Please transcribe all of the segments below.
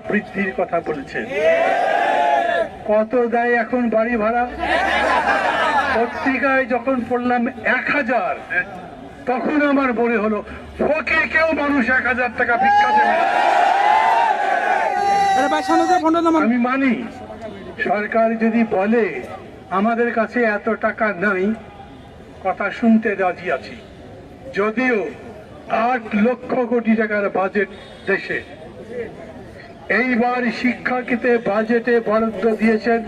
বৃদ্ধির কথা বলেছেন। কত দেয় এখন বাড়ি ভাড়া? পত্রিকায় যখন পড়লাম 1000, তখন আমার মনে হলো ফকির কেউ মানুষ 1000 টাকা ভিক্ষা দেবে। আমি মানি সরকার যদি বলে আমাদের কাছে এত টাকা নাই, কথা শুনতে রাজি আছি। যদিও 8 লক্ষ কোটি টাকার বাজেট দেশে, এইবার শিক্ষাক্ষেত্রে বাজেটে বরাদ্দ দিয়েছেন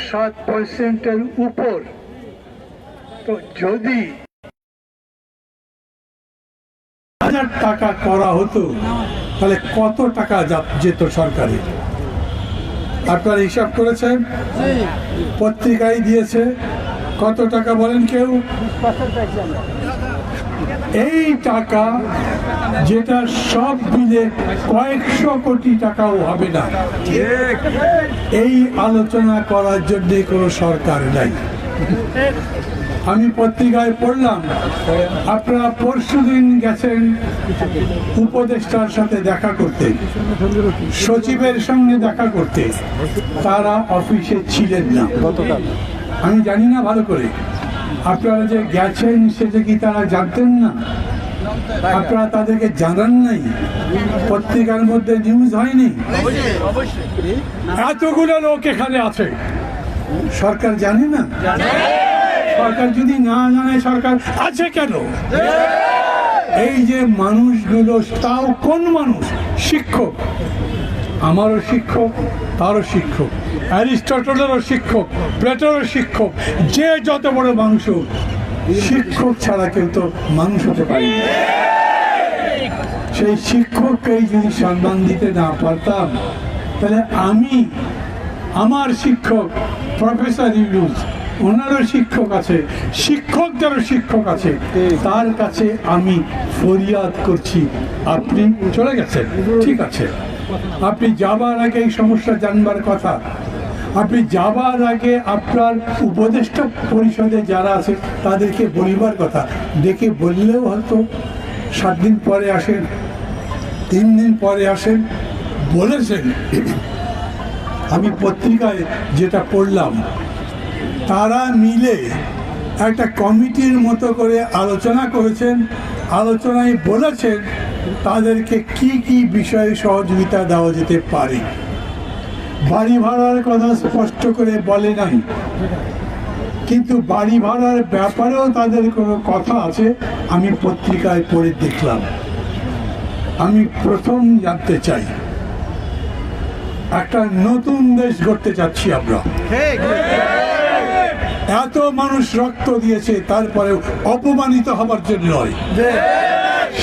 7%-এর উপর। তো যদি 1000 টাকা করা হতো তাহলে কত টাকা যেত সরকারের? আপনারা হিসাব করেছেন? পত্রিকায় দিয়েছে। কত টাকা বলেন কেউ? এই টাকা যেটা সব মিলে কয়েকশো কোটি টাকাও হবে না, এই আলোচনা করার জন্য কোনো সরকার নাই। আমি পত্রিকায় পড়লাম আপনারা পরশুদিন গেছেন উপদেষ্টার সাথে দেখা করতে, সচিবের সঙ্গে দেখা করতে, তারা অফিসে ছিলেন না। আমি জানি না ভালো করে আপনারা যে গেছেন সেটা কি তারা জানতেন না? আপনারা তাদেরকে জানান নাই? পত্রিকার মধ্যে নিউজ হয়নি? এতগুলো লোক এখানে আছে, সরকার জানে না? সরকার যদি না জানে সরকার আছে কেন? এই যে মানুষগুলো, তাও কোন মানুষ? শিক্ষক, আমারও শিক্ষক, তারও শিক্ষক, অ্যারিস্টটলেরও শিক্ষক, প্লেটোরও শিক্ষক, যে যত বড় মানুষ, শিক্ষক ছাড়া কেউ তো মানুষ হতে পারে না। সেই শিক্ষককে যদি সম্মান দিতে না পারতাম, তাহলে আমি, আমার শিক্ষক প্রফেসর ইউনুস, ওনারও শিক্ষক আছে, শিক্ষকদেরও শিক্ষক আছে, তার কাছে আমি ফরিয়াদ করছি। আপনি চলে গেছেন, ঠিক আছে, আপনি যাবার আগে এই সমস্যা জানবার কথা। আপনি যাবার আগে আপনার উপদেষ্টা পরিষদে যারা আছে তাদেরকে বলিবার কথা। ডেকে বললেও হয়তো 7 দিন পরে আসেন, 3 দিন পরে আসেন, বলেছেন। আমি পত্রিকায় যেটা পড়লাম, তারা মিলে একটা কমিটির মতো করে আলোচনা করেছেন। আলোচনায় বলেছেন তাদেরকে কি কি বিষয়ে সহযোগিতা দেওয়া যেতে পারে। বাড়ি ভাড়ার কথা স্পষ্ট করে বলে নাই, কিন্তু বাড়ি ভাড়ার ব্যাপারেও তাদের কোনো কথা আছে, আমি পত্রিকায় পড়ে দেখলাম। আমি প্রথম জানতে চাই, একটা নতুন দেশ গড়তে চাচ্ছি আমরা। এত মানুষ রক্ত দিয়েছে, তারপরেও অপমানিত হবার জন্য নয়।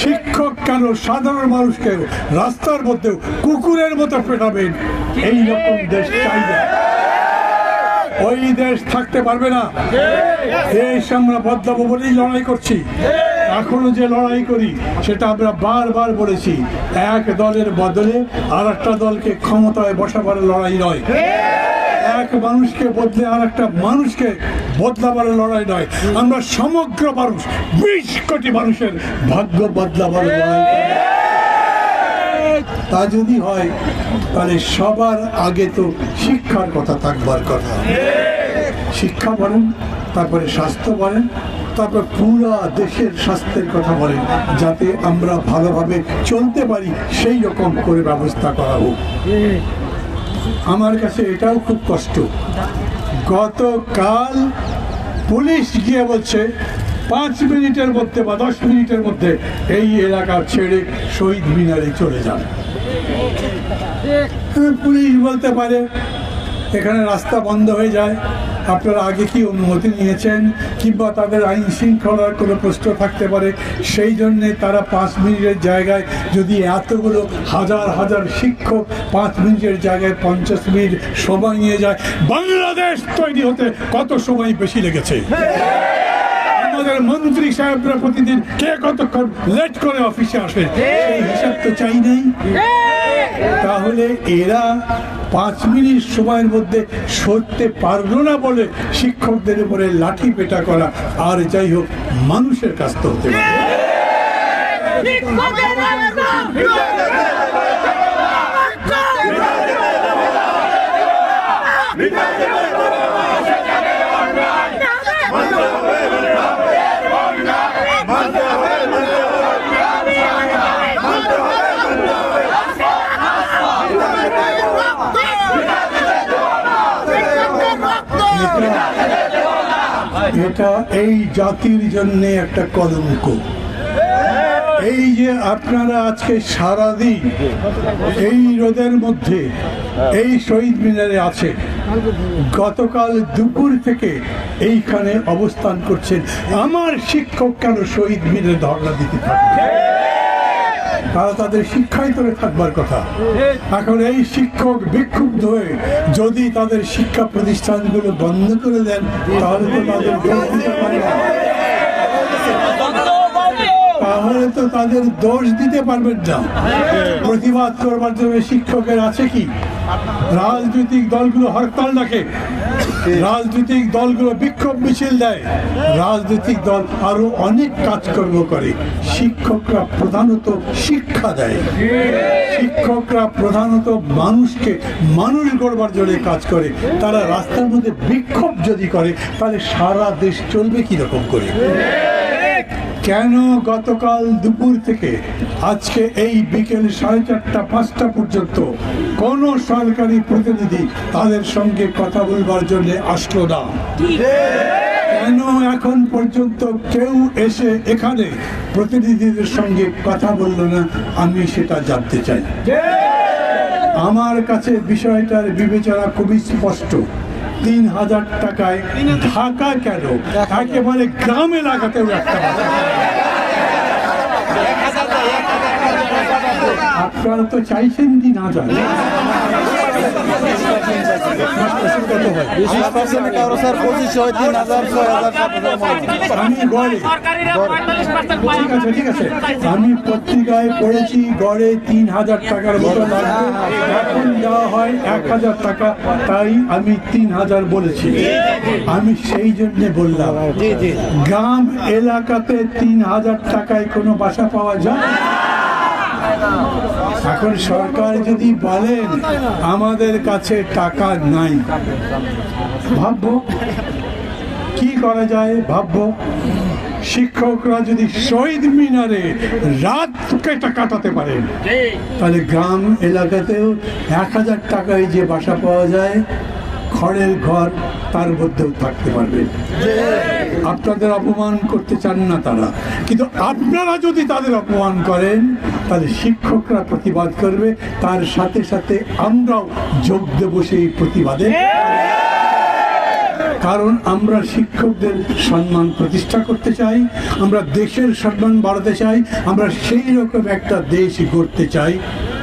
শিক্ষক কেন, সাধারণ মানুষকে রাস্তার মধ্যে কুকুরের মতো পেটাবেন, এই রকম দেশ চাই না। ওই দেশ থাকতে পারবে না। দেশ আমরা বদলাবো বলেই লড়াই করছি। এখনো যে লড়াই করি সেটা আমরা বারবার বলেছি, এক দলের বদলে আর একটা দলকে ক্ষমতায় বসাবার লড়াই নয়, এক মানুষকে বদলে আর একটা মানুষকে বদলাবার লড়াই নয়। আমরা সমগ্র মানুষ, 20 কোটি মানুষের ভাগ্য বদলাবার লড়াই। তা যদি হয় তাহলে সবার আগে তো শিক্ষার কথা থাকবার কথা। শিক্ষা বলেন, তারপরে স্বাস্থ্য বলেন, তারপর পুরো দেশের স্বাস্থ্যের কথা বলেন, যাতে আমরা ভালোভাবে চলতে পারি সেই রকম করে ব্যবস্থা করা হোক। আমার কাছে এটাও খুব কষ্ট, গতকাল পুলিশ গিয়ে বলছে 5 মিনিটের মধ্যে বা 10 মিনিটের মধ্যে এই এলাকা ছেড়ে শহীদ মিনারে চলে যান। পুলিশ বলতে পারে এখানে রাস্তা বন্ধ হয়ে যায়, আপনারা আগে কি অনুমতি নিয়েছেন, কিংবা তাদের আইন শৃঙ্খলার কোনো প্রশ্ন থাকতে পারে, সেই জন্যে তারা 5 মিনিটের জায়গায় যদি এতগুলো হাজার হাজার শিক্ষক 5 মিনিটের জায়গায় 50 মিনিট সময় নিয়ে যায়। বাংলাদেশ তৈরি হতে কত সময় বেশি লেগেছে? আমাদের মন্ত্রী সাহেবরা প্রতিদিন কে কতক্ষণ লেট করে অফিসে আসে, সেই হিসাব তো চাই নাই। তাহলে এরা 5 মিনিট সময়ের মধ্যে সরতে পারলো না বলে শিক্ষকদের উপরে লাঠি পেটা করা, আর যাই হোক মানুষের কাছ তো হতে পারে। এটা এই জাতির জন্য একটা কলঙ্ক। এই যে আপনারা আজকে সারাদিন এই রোদের মধ্যে এই শহীদ মিনারে আছে, গতকাল দুপুর থেকে এইখানে অবস্থান করছেন, আমার শিক্ষক কেন শহীদ মিনারে ধর্ণা দিতে থাকবে? তারা তাদের শিক্ষায় করে থাকবার কথা। এখন এই শিক্ষক বিক্ষুব্ধ হয়ে যদি তাদের শিক্ষা প্রতিষ্ঠানগুলো বন্ধ করে দেন, তাহলে তো তাদের দোষ দিতে পারে না। তাহলে তো তাদের দোষ দিতে পারবেন না। প্রতিবাদ করবার জন্য শিক্ষকের আছে কি? রাজনৈতিক দলগুলো হরতাল ডাকে, রাজনৈতিক দলগুলো বিক্ষোভ মিছিল দেয়, রাজনৈতিক দল আরো অনেক কাজকর্ম করে। শিক্ষকরা প্রধানত শিক্ষা দেয়, শিক্ষকরা প্রধানত মানুষকে মানুষ গড়বার জন্য কাজ করে। তারা রাস্তার মধ্যে বিক্ষোভ যদি করে, তাহলে সারা দেশ চলবে কিরকম করে? কেন গতকাল দুপুর থেকে আজকে এই বিকেল 4:30-5টা পর্যন্ত কোন সরকারি প্রতিনিধি তাদের সঙ্গে কথা বলবার জন্য আসলো না? কেন এখন পর্যন্ত কেউ এসে এখানে প্রতিনিধিদের সঙ্গে কথা বলল না? আমি সেটা জানতে চাই। আমার কাছে বিষয়টার বিবেচনা খুবই স্পষ্ট। 3000 টাকায় ঢাকা কেন, একেবারে গ্রাম এলাকাতেও একটা আপনারা তো চাইছেন কি না জানেন? ঠিক আছে, আমি পত্রিকায় পড়েছি গড়ে 3000 টাকার মতো লাগবে, এখন দেওয়া হয় 1000 টাকা, তাই আমি 3000 বলেছি। আমি সেই জন্য বললাম, গ্রাম এলাকাতে 3000 টাকায় কোনো বাসা পাওয়া যায়? এখন সরকার যদি বলেন আমাদের কাছে টাকা নাই, ভাববো কি করা যায়, ভাববো। শিক্ষকরা যদি শহীদ মিনারে রাত কাটাতে পারেন, তাহলে গ্রাম এলাকাতেও 1000 টাকায় যে বাসা পাওয়া যায়, খড়ের ঘর, তার মধ্যেও থাকতে পারবেন। আপনাদের অপমান করতে চান না তারা, কিন্তু আপনারা যদি তাদের অপমান করেন, তাহলে শিক্ষকরা প্রতিবাদ করবে, তার সাথে সাথে আমরাও যোগ দেব সেই প্রতিবাদে। কারণ আমরা শিক্ষকদের সম্মান প্রতিষ্ঠা করতে চাই, আমরা দেশের সম্মান বাড়াতে চাই, আমরা সেই রকম একটা দেশ গড়তে চাই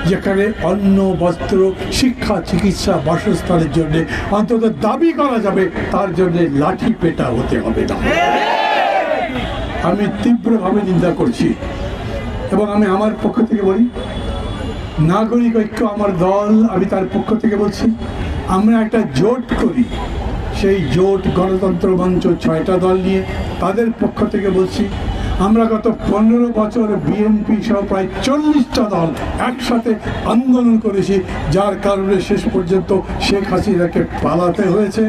যেখানে অন্ন, বস্ত্র, শিক্ষা, চিকিৎসা, বাসস্থানের জন্য অন্তত দাবি করা যাবে, তার জন্য লাঠি পেটা হতে হবে না। আমি তীব্রভাবে নিন্দা করছি এবং আমি আমার পক্ষ থেকে বলি, নাগরিক ঐক্য আমার দল, আমি তার পক্ষ থেকে বলছি, আমরা একটা জোট করি। সেই জোট গণতন্ত্র মঞ্চ 6টা দল নিয়ে, তাদের পক্ষ থেকে বলছি, আমরা গত 15 বছর বিএনপি সহ প্রায় 40টা দল একসাথে আন্দোলন করেছি, যার কারণে শেষ পর্যন্ত শেখ হাসিনাকে পালাতে হয়েছে।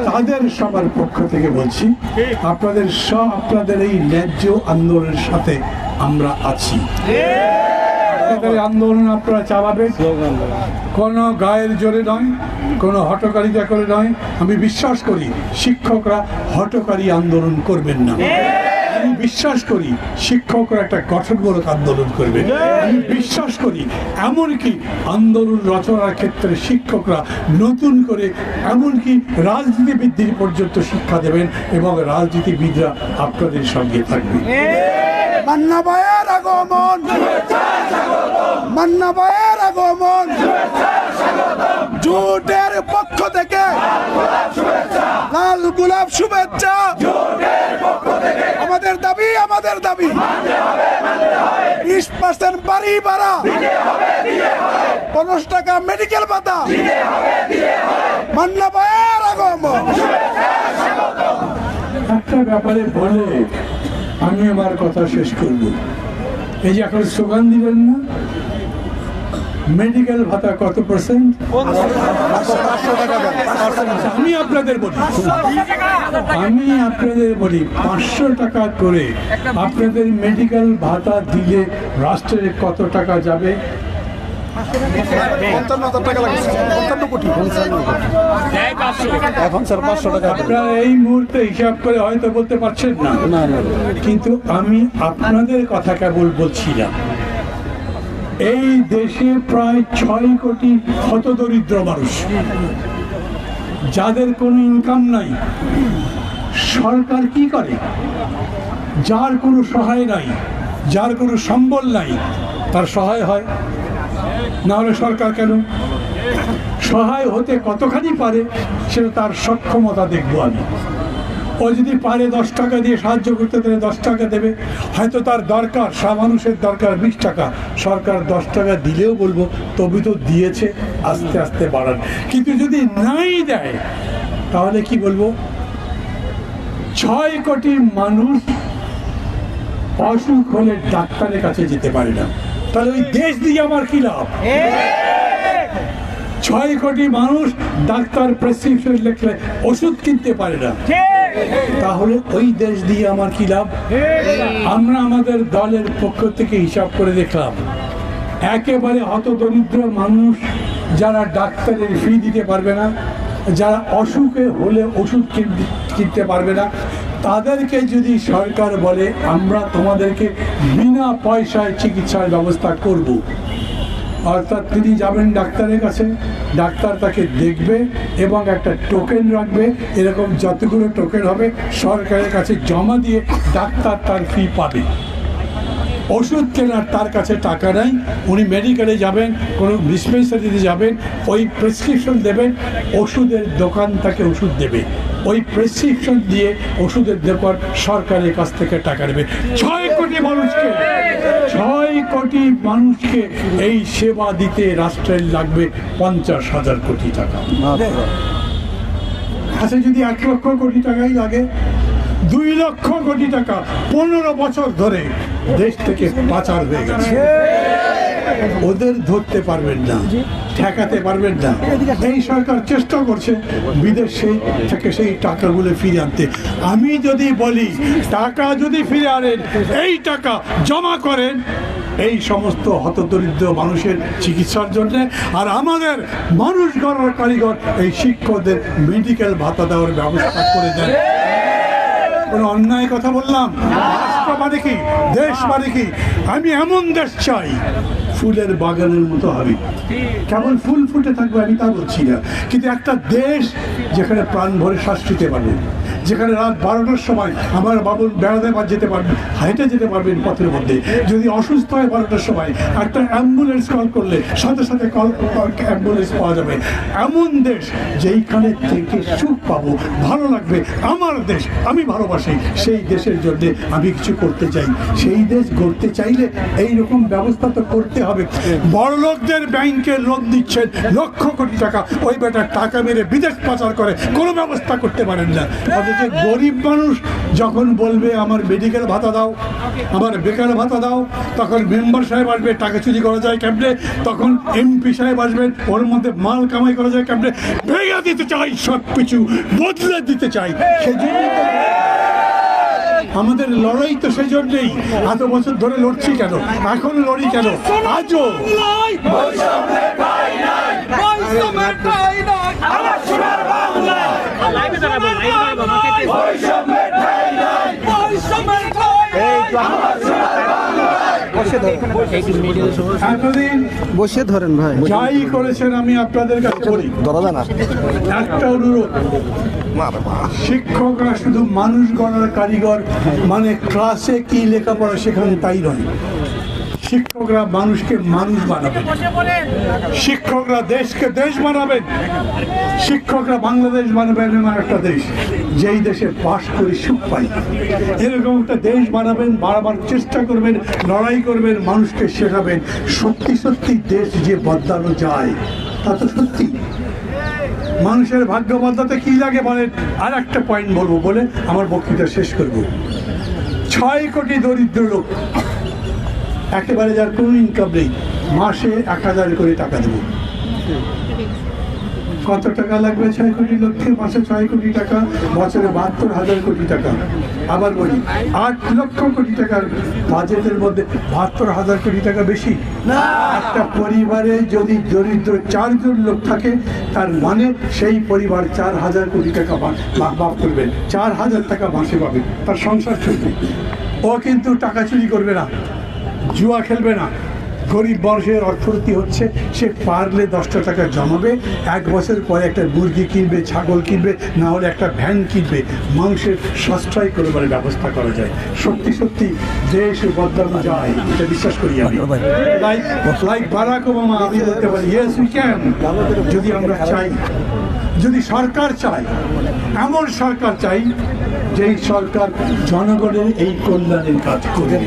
তাদের সবার পক্ষ থেকে বলছি, আপনাদের এই ন্যায্য আন্দোলনের সাথে আমরা আছি। আন্দোলন আপনারা চালাবেন, কোনো গায়ের জোরে নয়, কোনো হঠকারিতা করে নয়। আমি বিশ্বাস করি শিক্ষকরা হঠকারী আন্দোলন করবেন না। আমি বিশ্বাস করি শিক্ষকরা একটা গঠনমূলক আন্দোলন করবে। আমি বিশ্বাস করি এমনকি আন্দোলন রচনার ক্ষেত্রে শিক্ষকরা নতুন করে এমনকি রাজনীতিবিদদের পর্যন্ত শিক্ষা দেবেন এবং রাজনীতিবিদরা আপনাদের সঙ্গে থাকবে। মান্না ভাইয়ের আগমন, মান্না ভাইয়ের আগমন, জোটের পক্ষ থেকে লাল গোলাপ শুভেচ্ছা। আমাদের দাবি, আমাদের দাবি 20% বাড়ি ভাড়া, 50 টাকা মেডিকেল ভাতা, মান্না ভাইয়ের আগমন। একটা ব্যাপারে বলে আমি আমার কথা শেষ করব। এই যে এখন স্লোগান দিলেন না, মেডিকেল ভাতা কত পার্সেন্ট? আমি আপনাদের বলি 500 টাকা করে আপনাদের মেডিকেল ভাতা দিলে রাষ্ট্রের কত টাকা যাবে? 55,000 টাকা লাগছে, 55 কোটি। এখন স্যার 500 টাকা। আপনারা এই মুহূর্তে হিসাব করে হয়তো বলতে পারছেন না, কিন্তু আমি আপনাদের কথা কেবল বলছিলাম। এই দেশে প্রায় 6 কোটি হতদরিদ্র মানুষ, যাদের কোনো ইনকাম নাই। সরকার কি করে? যার কোনো সহায় নাই, যার কোনো সম্বল নাই, তার সহায় হয় না। হলে সরকার কেন সহায় হতে কতখানি পারে সেটা তার সক্ষমতা দেখবো আমি। ও যদি পারে 10 টাকা দিয়ে সাহায্য করতে, তাহলে 10 টাকা দেবে। হয়তো তার দরকার, মানুষের দরকার 20 টাকা, সরকার 10 টাকা দিলেও বলবো তবে তো দিয়েছে, আস্তে আস্তে বাড়ান। কিন্তু যদি নাই দেয় তাহলে কি বলবো? 6 কোটি মানুষ অসুখ হলে ডাক্তারের কাছে যেতে পারে না, তাহলে ওই দেশ দিয়ে আমার কি লাভ? 6 কোটি মানুষ ডাক্তার প্রেসক্রিপশন লিখলে ওষুধ কিনতে পারে না, তাহলে ওই দেশ দিয়ে আমার কি লাভ? আমরা আমাদের দলের পক্ষ থেকে হিসাব করে দেখলাম, একেবারে হতদরিদ্র মানুষ যারা ডাক্তারের ফি দিতে পারবে না, যারা অসুখে হলে ওষুধ কিনতে পারবে না, তাদেরকে যদি সরকার বলে আমরা তোমাদেরকে বিনা পয়সায় চিকিৎসার ব্যবস্থা করব, অর্থাৎ তিনি যাবেন ডাক্তারের কাছে, ডাক্তার তাকে দেখবে এবং একটা টোকেন রাখবে, এরকম যতগুলো টোকেন হবে সরকারের কাছে জমা দিয়ে ডাক্তার তার ফি পাবে। ওষুধ কেনার তার কাছে টাকা নাই, উনি মেডিকেলে যাবেন, কোনো ডিসপেন্সারিতে যাবেন, ওই প্রেসক্রিপশন দেবেন, ওষুধের দোকান তাকে ওষুধ দেবে, ওই প্রেসক্রিপশন দিয়ে ওষুধের দোকান সরকারের কাছ থেকে টাকা নেবে। 6 কোটি মানুষকে এই সেবা দিতে রাষ্ট্রের লাগবে 50,000 কোটি টাকা। আচ্ছা, যদি 1 লক্ষ কোটি টাকাই লাগে, 2 লক্ষ কোটি টাকা 15 বছর ধরে দেশ থেকে পাচার হয়ে গেছে। ওদের ধরতে পারবেন না, ঠেকাতে পারবেন না। এই সরকার চেষ্টা করছে বিদেশে থেকে সেই টাকাগুলো ফিরে আনতে। আমি যদি বলি টাকা যদি ফিরে আনেন, এই টাকা জমা করেন এই সমস্ত হতদরিদ্র মানুষের চিকিৎসার জন্য, আর আমাদের মানুষ গড়ার কারিগর এই শিক্ষকদের মেডিকেল ভাতা দেওয়ার ব্যবস্থা করে দেন। কোনো অন্যায় কথা বললাম? রাষ্ট্র মানে কি, দেশ মানে কি? আমি এমন দেশ চাই ফুলের বাগানের মতো হবে, কেমন ফুল ফুটে থাকবে আমি তা বলছি না, কিন্তু একটা দেশ যেখানে প্রাণ ভরে শ্বাস নিতে পারবে, যেখানে রাত 12টার সময় আমার বাবু বেড়াতে যেতে পারবেন, হাইটে যেতে পারবেন পথের মধ্যে। যদি অসুস্থ হয় 12টার সময় একটা অ্যাম্বুলেন্স কল করলে সাথে সাথে অ্যাম্বুলেন্স পাওয়া যাবে। এমন দেশ যেইখানে থেকে সুখ পাবো, ভালো লাগবে, আমার দেশ, আমি ভালোবাসি, সেই দেশের জন্য আমি কিছু করতে চাই। সেই দেশ গড়তে চাইলে এইরকম ব্যবস্থা তো করতে হবে। বড় লোকদের ব্যাংকে লোন দিচ্ছেন লক্ষ কোটি টাকা, ওই বেটার টাকা মেরে বিদেশ পাচার করে কোনো ব্যবস্থা করতে পারেন না। অথচ গরিব মানুষ যখন বলবে আমার মেডিকেল ভাতা দাও, আমার বেকার ভাতা দাও, তখন মেম্বার সাহেব আসবে টাকা চুরি করা যায় কেমনে, তখন এমপি সাহেব আসবেন ওর মধ্যে মাল কামাই করা যায় কেমনে, ভেঙে দিতে চাই, সব কিছু বদলে দিতে চাই। সেই জন্য আমাদের লড়াই তো সেই জন্যই, এত বছর ধরে লড়ছি কেন, এখন লড়ি কেন? আজও এতদিন বসে ধরেন ভাই, যাই করেছেন আমি আপনাদের কাছে বলি, একটা অনুরোধ, শিক্ষকরা শুধু মানুষ গড়ার কারিগর, মানে ক্লাসে কি লেখাপড়া শেখান তাই নয়। শিক্ষকরা মানুষকে মানুষ বানাবেন, শিক্ষকরা দেশকে দেশ বানাবেন, শিক্ষকরা বাংলাদেশ বানাবেন, এমন একটা দেশ যেই দেশে বাস করে সুখ পাই, এরকম একটা দেশ বানাবেন, বাড়াবার চেষ্টা করবেন, লড়াই করবেন, মানুষকে শেখাবেন। সত্যি সত্যি দেশ যে বদলানো যায় তা তো সত্যি। মানুষের ভাগ্য বদলাতে কি লাগে বলেন? আর একটা পয়েন্ট বলবো বলে আমার বক্তৃতা শেষ করব। 6 কোটি দরিদ্র লোক, একেবারে যার কোনো ইনকাম নেই, মাসে 1000 করে টাকা দেবো। কত টাকা লাগবে? 6 কোটি লক্ষে মাসে 6 কোটি টাকা, বছরে 72,000 কোটি টাকা। আবার বলি 8 লক্ষ কোটি টাকার বাজেটের মধ্যে 72,000 কোটি টাকা বেশি না? একটা পরিবারে যদি দরিদ্র 4 জন লোক থাকে, তার মানে সেই পরিবার 4,000 কোটি টাকা লাভ করবে, 4,000 টাকা মাসে পাবে, তার সংসার চলবে। ও কিন্তু টাকা চুরি করবে না, জুয়া খেলবে না। গরিব বর্ষের অর্থনীতি হচ্ছে, সে পারলে 10টা টাকা জমাবে, 1 বছর পরে একটা মুরগি কিনবে, ছাগল কিনবে, না হলে একটা ভ্যান কিনবে, মাংসের সাশ্রয় করবার ব্যবস্থা করা যায়। সত্যি সত্যি দেশ বদলানো যায়, এটা বিশ্বাস করি আমি। লাইক বারাক ওবামা আমি বলতে পারি ইয়েস উই ক্যান, যদি আমরা চাই, যদি সরকার চায়, এমন সরকার চাই যেই সরকার জনগণের এই কল্যাণের কাজ করবে।